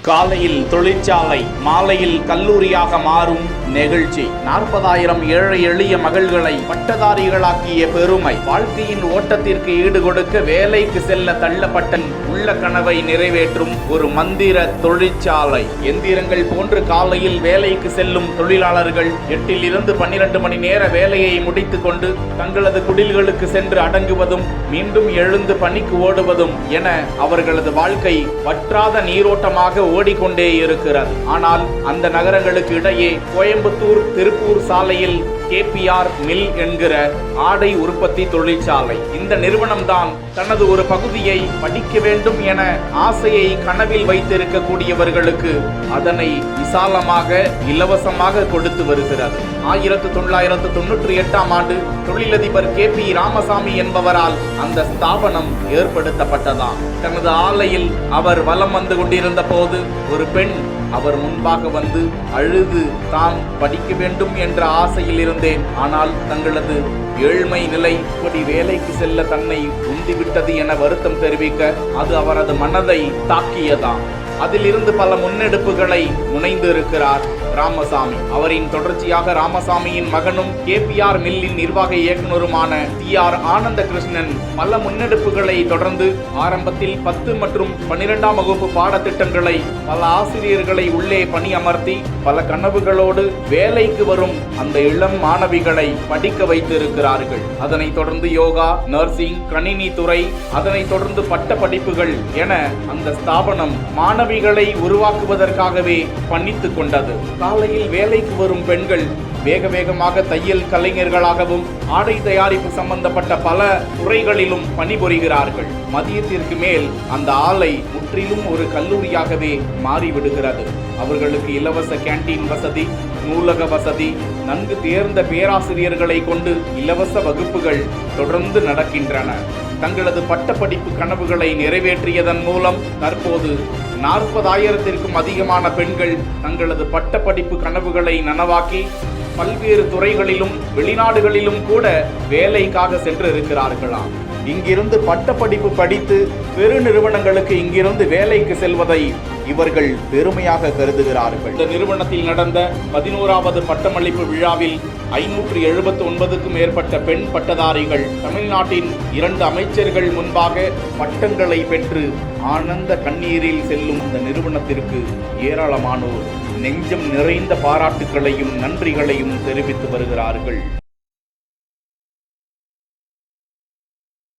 காலையில் தொழிற்சாலை, மாலையில் கல்லூரியாக மாறும் நெகிழ்ச்சி. 40,000 ஏழை எளிய மகள்களை பட்டதாரிகளாக்கிய பெருமை. வாழ்க்கையின் ஓட்டத்திற்கு ஈடுகொடுக்க வேலைக்கு செல்ல தள்ளப்பட்ட உள்ள கனவை நிறைவேற்றும் ஒரு மந்திர தொழிற்சாலை. எந்திரங்கள் போன்று காலையில் வேலைக்கு செல்லும் தொழிலாளர்கள் 8 இருந்து 12 மணி நேர வேலையை முடித்துக் கொண்டு தங்களது குடில்களுக்கு சென்று அடங்குவதும் மீண்டும் எழுந்து பணிக்கு ஓடுவதும் என அவர்களது வாழ்க்கை வற்றாத நீரோட்டமாக ஓடிக்கொண்டே இருக்கிறது. ஆனால் அந்த நகரங்களுக்கு இடையே கோயம்புத்தூர் திருப்பூர் சாலையில் KPR மில் என்கிற ஆடை உற்பத்தி தொழிற்சாலை. இந்த நிறுவனம்தான் தனது ஒரு பகுதியை படிக்க வேண்டும் என ஆசையை கனவில் வைத்திருக்கக்கூடியவர்களுக்கு அதனை விசாலமாக இலவசமாக கொடுத்து வருகிறது. 1998ஆம் ஆண்டு தொழிலதிபர் KP ராமசாமி என்பவரால் அந்த ஸ்தாபனம் ஏற்படுத்தப்பட்டதாம். தனது ஆலையில் அவர் வலம் வந்து கொண்டிருந்த போது ஒரு பெண் அவர் முன்பாக வந்து அழுது, தான் படிக்க வேண்டும் என்ற ஆசையில் இருந்தேன், ஆனால் தங்களது ஏழ்மை நிலை இப்படி வேலைக்கு செல்ல தன்னை உந்திவிட்டது என வருத்தம் தெரிவிக்க அது அவரது மனதை தாக்கியதாம். அதிலிருந்து பல முன்னெடுப்புகளை முனைந்து இருக்கிறார் ராமசாமி. அவரின் தொடர்ச்சியாக ராமசாமியின் மகனும் KPR மில்லின் நிர்வாக இயக்குநருமான TR ஆனந்த கிருஷ்ணன் பல முன்னெடுப்புகளை தொடர்ந்து ஆரம்பத்தில் 10 மற்றும் 12ஆம் வகுப்பு பாடத்திட்டங்களை பல ஆசிரியர்களை உள்ளே பணியமர்த்தி பல கனவுகளோடு வேலைக்கு வரும் அந்த இளம் மாணவிகளை படிக்க வைத்திருக்கிறார்கள். அதனைத் தொடர்ந்து யோகா, நர்சிங், கணினி துறை, அதனைத் தொடர்ந்து பட்ட படிப்புகள் என அந்த ஸ்தாபனம் மாணவிகளை உருவாக்குவதற்காகவே பணித்துக் கொண்டது. காலையில் வேலைக்கு வரும் பெண்கள் வேக வேகமாக தையல் கலைஞர்களாகவும் ஆடை தயாரிப்பு சம்பந்தப்பட்ட பல துறைகளிலும் பணிபுரிகிறார்கள். மதியத்திற்கு மேல் அந்த ஆலை முற்றிலும் ஒரு கல்லூரியாகவே மாறிவிடுகிறது. அவர்களுக்கு இலவச கேண்டீன் வசதி, நூலக வசதி, நன்கு தேர்ந்த பேராசிரியர்களை கொண்டு இலவச வகுப்புகள் தொடர்ந்து நடக்கின்றன. தங்களது பட்டப்படிப்பு கனவுகளை நிறைவேற்றியதன் மூலம் தற்போது 40,000க்கும் அதிகமான பெண்கள் தங்களது பட்டப்படிப்பு கனவுகளை நனவாக்கி பல்வேறு துறைகளிலும் வெளிநாடுகளிலும் கூட வேலைக்காக சென்று இருக்கிறார்களாம். இங்கிருந்து பட்டப்படிப்பு படித்து பெரு நிறுவனங்களுக்கு இங்கிருந்து வேலைக்கு செல்வதை இவர்கள் பெருமையாக கருதுகிறார்கள். இந்த நிறுவனத்தில் நடந்த 11வது பட்டமளிப்பு விழாவில் 579க்கும் மேற்பட்ட பெண் பட்டதாரிகள் தமிழ்நாட்டின் 2 அமைச்சர்கள் முன்பாக பட்டங்களை பெற்று ஆனந்த கண்ணீரில் செல்லும் இந்த நிறுவனத்திற்கு ஏராளமானோர் நெஞ்சம் நிறைந்த பாராட்டுகளையும் நன்றிகளையும் தெரிவித்து வருகிறார்கள்.